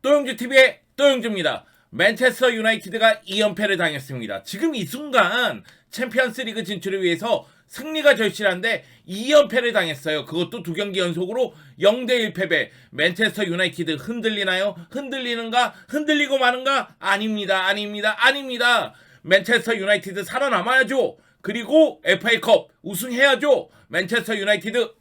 또영주TV의 또영주입니다. 맨체스터 유나이티드가 2연패를 당했습니다. 지금 이 순간 챔피언스 리그 진출을 위해서 승리가 절실한데 2연패를 당했어요. 그것도 두 경기 연속으로 0대1 패배. 맨체스터 유나이티드 흔들리나요? 흔들리는가? 흔들리고 마는가? 아닙니다. 아닙니다. 아닙니다. 맨체스터 유나이티드 살아남아야죠. 그리고 FA컵 우승해야죠. 맨체스터 유나이티드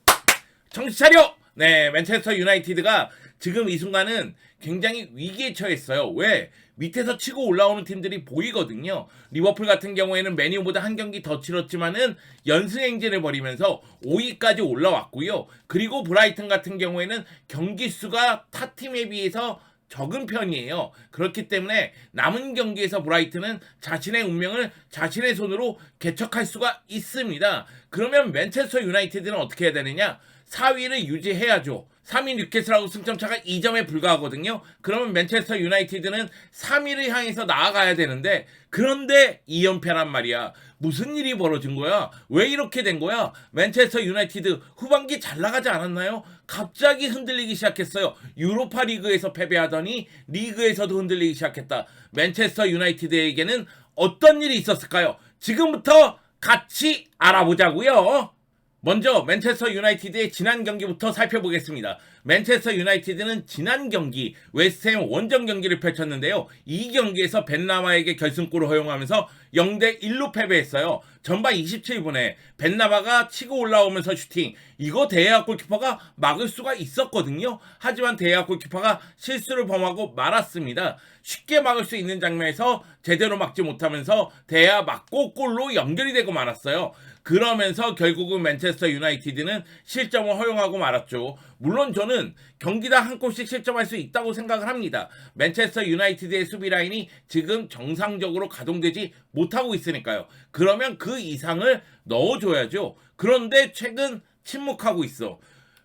정신 차려! 네, 맨체스터 유나이티드가 지금 이 순간은 굉장히 위기에 처했어요. 왜? 밑에서 치고 올라오는 팀들이 보이거든요. 리버풀 같은 경우에는 맨유보다 한 경기 더 치렀지만은 연승 행진을 벌이면서 5위까지 올라왔고요. 그리고 브라이튼 같은 경우에는 경기 수가 타 팀에 비해서 적은 편이에요. 그렇기 때문에 남은 경기에서 브라이튼은 자신의 운명을 자신의 손으로 개척할 수가 있습니다. 그러면 맨체스터 유나이티드는 어떻게 해야 되느냐? 4위를 유지해야죠. 3위 뉴캐슬하고 승점차가 2점에 불과하거든요. 그러면 맨체스터 유나이티드는 3위를 향해서 나아가야 되는데 그런데 2연패란 말이야. 무슨 일이 벌어진 거야? 왜 이렇게 된 거야? 맨체스터 유나이티드 후반기 잘 나가지 않았나요? 갑자기 흔들리기 시작했어요. 유로파 리그에서 패배하더니 리그에서도 흔들리기 시작했다. 맨체스터 유나이티드에게는 어떤 일이 있었을까요? 지금부터 같이 알아보자고요. 먼저 맨체스터 유나이티드의 지난 경기부터 살펴보겠습니다. 맨체스터 유나이티드는 지난 경기 웨스트햄 원정 경기를 펼쳤는데요. 이 경기에서 벤나마에게 결승골을 허용하면서 0대1로 패배했어요. 전반 27분에 벤나마가 치고 올라오면서 슈팅, 이거 데헤아 골키퍼가 막을 수가 있었거든요. 하지만 데헤아 골키퍼가 실수를 범하고 말았습니다. 쉽게 막을 수 있는 장면에서 제대로 막지 못하면서 데헤아 맞고 골로 연결이 되고 말았어요. 그러면서 결국은 맨체스터 유나이티드는 실점을 허용하고 말았죠. 물론 저는 경기당 한 골씩 실점할 수 있다고 생각을 합니다. 맨체스터 유나이티드의 수비 라인이 지금 정상적으로 가동되지 못하고 있으니까요. 그러면 그 이상을 넣어줘야죠. 그런데 최근 침묵하고 있어.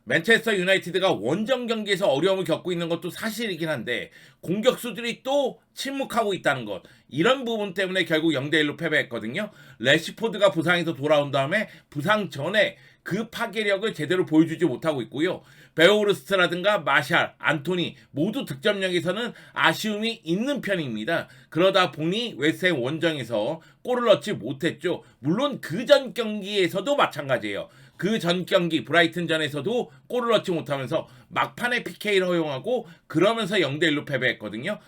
맨체스터 유나이티드가 원정 경기에서 어려움을 겪고 있는 것도 사실이긴 한데 공격수들이 또 침묵하고 있다는 것, 이런 부분 때문에 결국 0대1로 패배했거든요. 래시포드가 부상에서 돌아온 다음에 부상 전에 그 파괴력을 제대로 보여주지 못하고 있고요. 베오르스트라든가 마샬, 안토니 모두 득점력에서는 아쉬움이 있는 편입니다. 그러다 보니 웨스트햄 원정에서 골을 넣지 못했죠. 물론 그 전 경기에서도 마찬가지예요. 그 전 경기 브라이튼전에서도 골을 넣지 못하면서 막판에 PK를 허용하고 그러면서 0대1로 패배했거든요.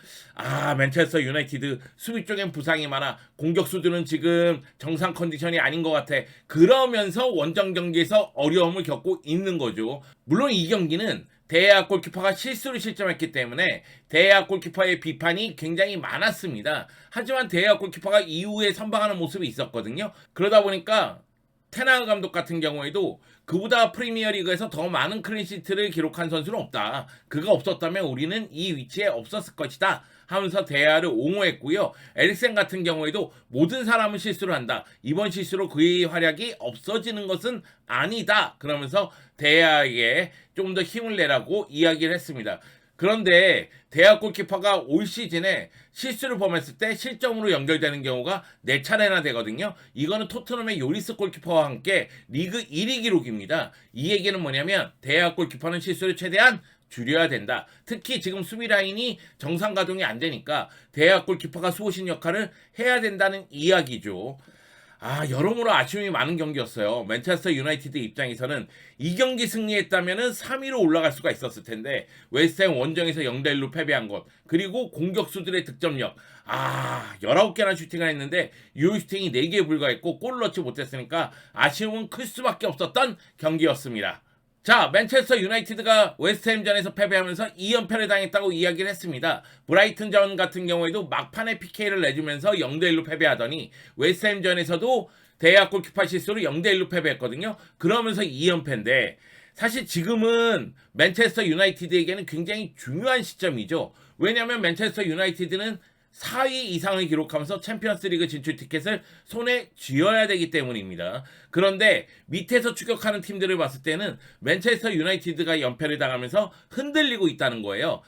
맨체스터 유나이티드 수비 쪽엔 부상이 많아. 공격수들은 지금 정상 컨디션이 아닌 것 같아. 그러면서 원정 경기에서 어려움을 겪고 있는 거죠. 물론 이 경기는 데헤아 골키퍼가 실수를 실점했기 때문에 데헤아 골키퍼의 비판이 굉장히 많았습니다. 하지만 데헤아 골키퍼가 이후에 선방하는 모습이 있었거든요. 그러다 보니까 테나그 감독 같은 경우에도 그보다 프리미어리그에서 더 많은 클린시트를 기록한 선수는 없다. 그가 없었다면 우리는 이 위치에 없었을 것이다 하면서 데헤아를 옹호했고요. 에릭센 같은 경우에도 모든 사람은 실수를 한다. 이번 실수로 그의 활약이 없어지는 것은 아니다. 그러면서 데헤아에게 좀 더 힘을 내라고 이야기를 했습니다. 그런데 데헤아 골키퍼가 올 시즌에 실수를 범했을 때 실점으로 연결되는 경우가 4차례나 되거든요. 이거는 토트넘의 요리스 골키퍼와 함께 리그 1위 기록입니다. 이 얘기는 뭐냐면 데헤아 골키퍼는 실수를 최대한 줄여야 된다. 특히 지금 수비 라인이 정상 가동이 안 되니까 데헤아 골키퍼가 수호신 역할을 해야 된다는 이야기죠. 여러모로 아쉬움이 많은 경기였어요. 맨체스터 유나이티드 입장에서는 이 경기 승리했다면 3위로 올라갈 수가 있었을 텐데 웨스트햄 원정에서 0대1로 패배한 것, 그리고 공격수들의 득점력, 19개나 슈팅을 했는데 유효 슈팅이 4개에 불과했고 골을 넣지 못했으니까 아쉬움은 클 수밖에 없었던 경기였습니다. 자, 맨체스터 유나이티드가 웨스트햄전에서 패배하면서 2연패를 당했다고 이야기를 했습니다. 브라이튼전 같은 경우에도 막판에 PK를 내주면서 0대1로 패배하더니 웨스트햄전에서도 데헤아 골키퍼 실수로 0대1로 패배했거든요. 그러면서 2연패인데 사실 지금은 맨체스터 유나이티드에게는 굉장히 중요한 시점이죠. 왜냐하면 맨체스터 유나이티드는 4위 이상을 기록하면서 챔피언스리그 진출 티켓을 손에 쥐어야 되기 때문입니다. 그런데 밑에서 추격하는 팀들을 봤을 때는 맨체스터 유나이티드가 연패를 당하면서 흔들리고 있다는 거예요.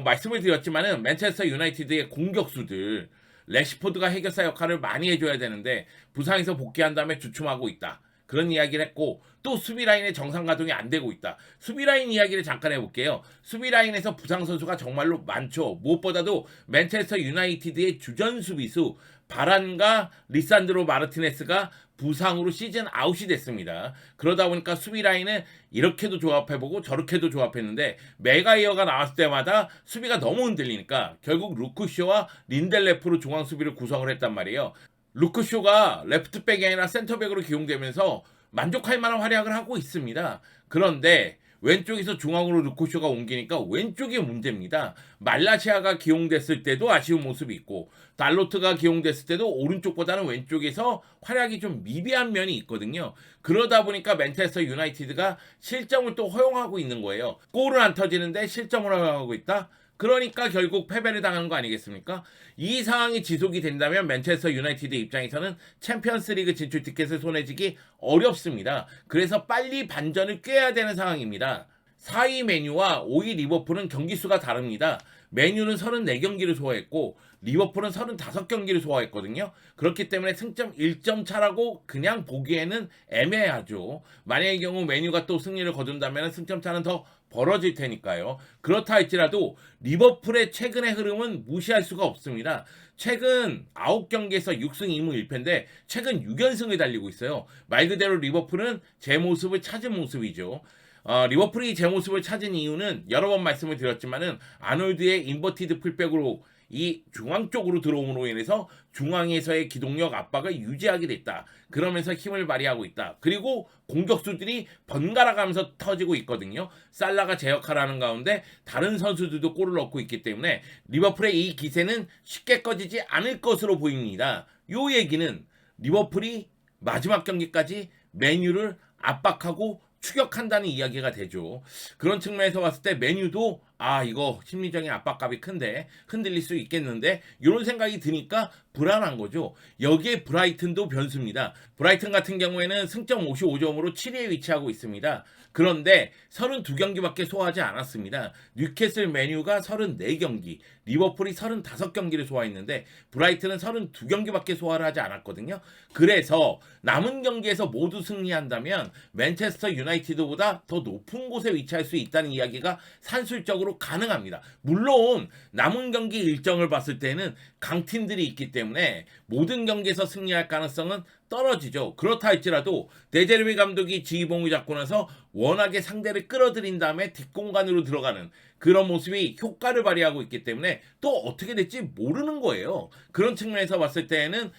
말씀을 드렸지만은 맨체스터 유나이티드의 공격수들 래시포드가 해결사 역할을 많이 해줘야 되는데 부상에서 복귀한 다음에 주춤하고 있다. 그런 이야기를 했고 또 수비 라인의 정상 가동이 안 되고 있다. 수비 라인 이야기를 잠깐 해볼게요. 수비 라인에서 부상 선수가 정말로 많죠. 무엇보다도 맨체스터 유나이티드의 주전 수비수 바란과 리산드로 마르티네스가 부상으로 시즌 아웃이 됐습니다. 그러다 보니까 수비 라인은 이렇게도 조합해보고 저렇게도 조합했는데 메가이어가 나왔을 때마다 수비가 너무 흔들리니까 결국 루크쇼와 린델레프로 중앙 수비를 구성을 했단 말이에요. 루크쇼가 레프트백이 아니라 센터백으로 기용되면서 만족할 만한 활약을 하고 있습니다. 그런데 왼쪽에서 중앙으로 루크쇼가 옮기니까 왼쪽이 문제입니다. 말라시아가 기용됐을 때도 아쉬운 모습이 있고 달로트가 기용됐을 때도 오른쪽보다는 왼쪽에서 활약이 좀 미비한 면이 있거든요. 그러다 보니까 맨체스터 유나이티드가 실점을 또 허용하고 있는 거예요. 골은 안 터지는데 실점을 허용하고 있다? 그러니까 결국 패배를 당하는 거 아니겠습니까? 이 상황이 지속이 된다면 맨체스터 유나이티드 입장에서는 챔피언스 리그 진출 티켓을 손에 쥐기 어렵습니다. 그래서 빨리 반전을 꾀해야 되는 상황입니다. 4위 메뉴와 5위 리버풀은 경기 수가 다릅니다. 메뉴는 34경기를 소화했고 리버풀은 35경기를 소화했거든요. 그렇기 때문에 승점 1점 차라고 그냥 보기에는 애매하죠. 만약의 경우 메뉴가 또 승리를 거둔다면 승점 차는 더 벌어질 테니까요. 그렇다 할지라도 리버풀의 최근의 흐름은 무시할 수가 없습니다. 최근 9경기에서 6승 2무 1패인데 최근 6연승을 달리고 있어요. 말 그대로 리버풀은 제 모습을 찾은 모습이죠. 리버풀이 제 모습을 찾은 이유는 여러 번 말씀을 드렸지만은 아놀드의 인버티드 풀백으로 이 중앙 쪽으로 들어옴으로 인해서 중앙에서의 기동력 압박을 유지하게 됐다. 그러면서 힘을 발휘하고 있다. 그리고 공격수들이 번갈아 가면서 터지고 있거든요. 살라가 제 역할을 하는 가운데 다른 선수들도 골을 넣고 있기 때문에 리버풀의 이 기세는 쉽게 꺼지지 않을 것으로 보입니다. 요 얘기는 리버풀이 마지막 경기까지 맨유를 압박하고 추격한다는 이야기가 되죠. 그런 측면에서 봤을 때 메뉴도 이거 심리적인 압박감이 큰데 흔들릴 수 있겠는데 이런 생각이 드니까 불안한 거죠. 여기에 브라이튼도 변수입니다. 브라이튼 같은 경우에는 승점 55점으로 7위에 위치하고 있습니다. 그런데 32경기밖에 소화하지 않았습니다. 뉴캐슬 메뉴가 34경기, 리버풀이 35경기를 소화했는데 브라이튼은 32경기밖에 소화를 하지 않았거든요. 그래서 남은 경기에서 모두 승리한다면 맨체스터 유나이티드보다 더 높은 곳에 위치할 수 있다는 이야기가 산술적으로 가능합니다. 물론 남은 경기 일정을 봤을 때는 강팀들이 있기 때문에 모든 경기에서 승리할 가능성은 떨어지죠. 그렇다 할지라도 데제르비 감독이 지휘봉을 잡고 나서 워낙에 상대를 끌어들인 다음에 뒷공간으로 들어가는 그런 모습이 효과를 발휘하고 있기 때문에 또 어떻게 될지 모르는 거예요. 그런 측면에서 봤을 때는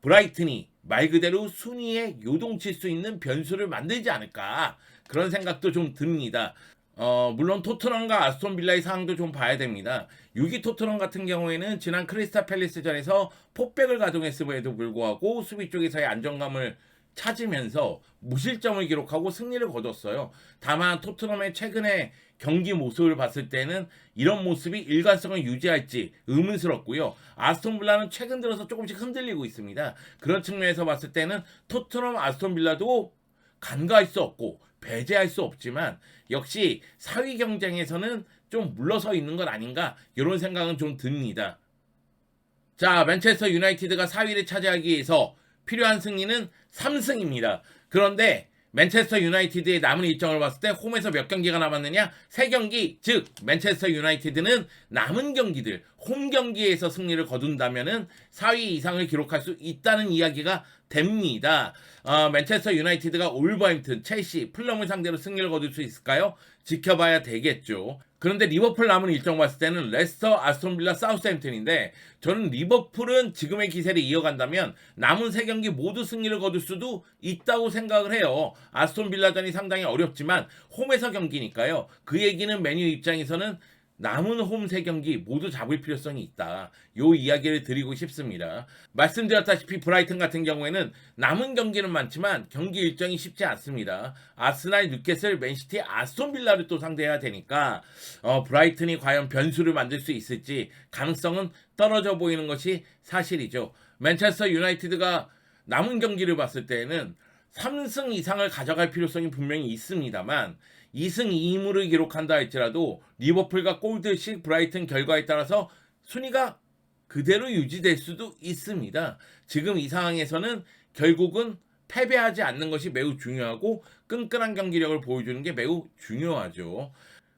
브라이튼이 말 그대로 순위에 요동칠 수 있는 변수를 만들지 않을까 그런 생각도 좀 듭니다. 물론 토트넘과 아스톤 빌라의 상황도 좀 봐야 됩니다. 6위 토트넘 같은 경우에는 지난 크리스탈 팰리스전에서 폭백을 가동했음에도 불구하고 수비 쪽에서의 안정감을 찾으면서 무실점을 기록하고 승리를 거뒀어요. 다만 토트넘의 최근의 경기 모습을 봤을 때는 이런 모습이 일관성을 유지할지 의문스럽고요. 아스톤 빌라는 최근 들어서 조금씩 흔들리고 있습니다. 그런 측면에서 봤을 때는 토트넘, 아스톤 빌라도 간과할 수 없고 배제할 수 없지만 역시 4위 경쟁에서는 좀 물러서 있는 것 아닌가 이런 생각은 좀 듭니다. 자, 맨체스터 유나이티드가 4위를 차지하기 위해서 필요한 승리는 3승입니다. 그런데 맨체스터 유나이티드의 남은 일정을 봤을 때 홈에서 몇 경기가 남았느냐? 3경기, 즉 맨체스터 유나이티드는 남은 경기들 홈 경기에서 승리를 거둔다면은 4위 이상을 기록할 수 있다는 이야기가 됩니다. 맨체스터 유나이티드가 올버햄튼, 첼시, 풀럼을 상대로 승리를 거둘 수 있을까요? 지켜봐야 되겠죠. 그런데 리버풀 남은 일정 봤을 때는 레스터, 아스톤 빌라, 사우스햄튼인데 저는 리버풀은 지금의 기세를 이어간다면 남은 3경기 모두 승리를 거둘 수도 있다고 생각을 해요. 아스톤 빌라전이 상당히 어렵지만 홈에서 경기니까요. 그 얘기는 메뉴 입장에서는 남은 홈 3경기 모두 잡을 필요성이 있다. 요 이야기를 드리고 싶습니다. 말씀드렸다시피 브라이튼 같은 경우에는 남은 경기는 많지만 경기 일정이 쉽지 않습니다. 아스날, 뉴캐슬, 맨시티, 아스톤 빌라를 또 상대해야 되니까 브라이튼이 과연 변수를 만들 수 있을지 가능성은 떨어져 보이는 것이 사실이죠. 맨체스터 유나이티드가 남은 경기를 봤을 때는 3승 이상을 가져갈 필요성이 분명히 있습니다만 2승 2무를 기록한다 할지라도 리버풀과 골드식 브라이튼 결과에 따라서 순위가 그대로 유지될 수도 있습니다. 지금 이 상황에서는 결국은 패배하지 않는 것이 매우 중요하고 끈끈한 경기력을 보여주는 게 매우 중요하죠.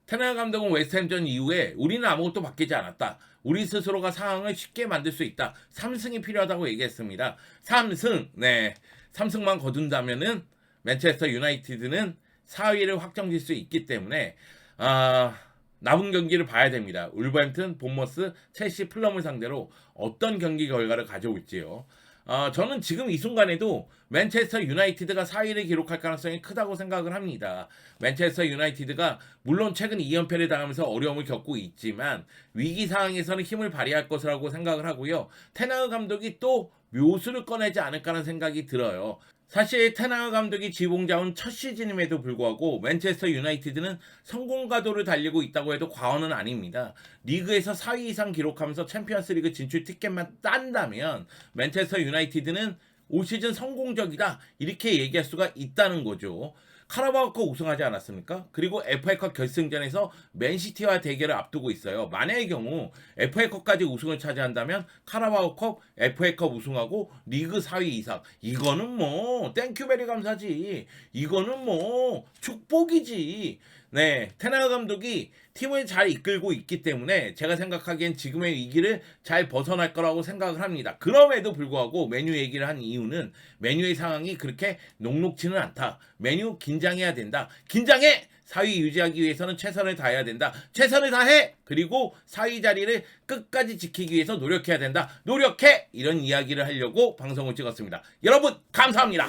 테나 감독은 웨스트햄전 이후에 우리는 아무것도 바뀌지 않았다. 우리 스스로가 상황을 쉽게 만들 수 있다. 3승이 필요하다고 얘기했습니다. 3승. 네. 3승만 거둔다면은 맨체스터 유나이티드는 4위를 확정질 수 있기 때문에 남은 경기를 봐야 됩니다. 울버햄튼, 본머스, 첼시, 플럼을 상대로 어떤 경기 결과를 가져올지요. 저는 지금 이 순간에도 맨체스터 유나이티드가 4위를 기록할 가능성이 크다고 생각을 합니다. 맨체스터 유나이티드가 물론 최근 2연패를 당하면서 어려움을 겪고 있지만 위기 상황에서는 힘을 발휘할 것이라고 생각을 하고요. 테나흐 감독이 또 묘수를 꺼내지 않을까라는 생각이 들어요. 사실 테나흐 감독이 지봉자운 첫 시즌임에도 불구하고 맨체스터 유나이티드는 성공 가도를 달리고 있다고 해도 과언은 아닙니다. 리그에서 4위 이상 기록하면서 챔피언스리그 진출 티켓만 딴다면 맨체스터 유나이티드는 올 시즌 성공적이다 이렇게 얘기할 수가 있다는 거죠. 카라바오컵 우승하지 않았습니까? 그리고 FA컵 결승전에서 맨시티와 대결을 앞두고 있어요. 만약의 경우 FA컵까지 우승을 차지한다면 카라바오컵, FA컵 우승하고 리그 4위 이상 이거는 뭐 땡큐베리 감사지. 이거는 뭐 축복이지. 네, 테나흐 감독이 팀을 잘 이끌고 있기 때문에 제가 생각하기엔 지금의 위기를 잘 벗어날 거라고 생각을 합니다. 그럼에도 불구하고 메뉴 얘기를 한 이유는 메뉴의 상황이 그렇게 녹록지는 않다. 메뉴 긴장해야 된다. 긴장해! 4위 유지하기 위해서는 최선을 다해야 된다. 최선을 다해! 그리고 4위 자리를 끝까지 지키기 위해서 노력해야 된다. 노력해! 이런 이야기를 하려고 방송을 찍었습니다. 여러분 감사합니다.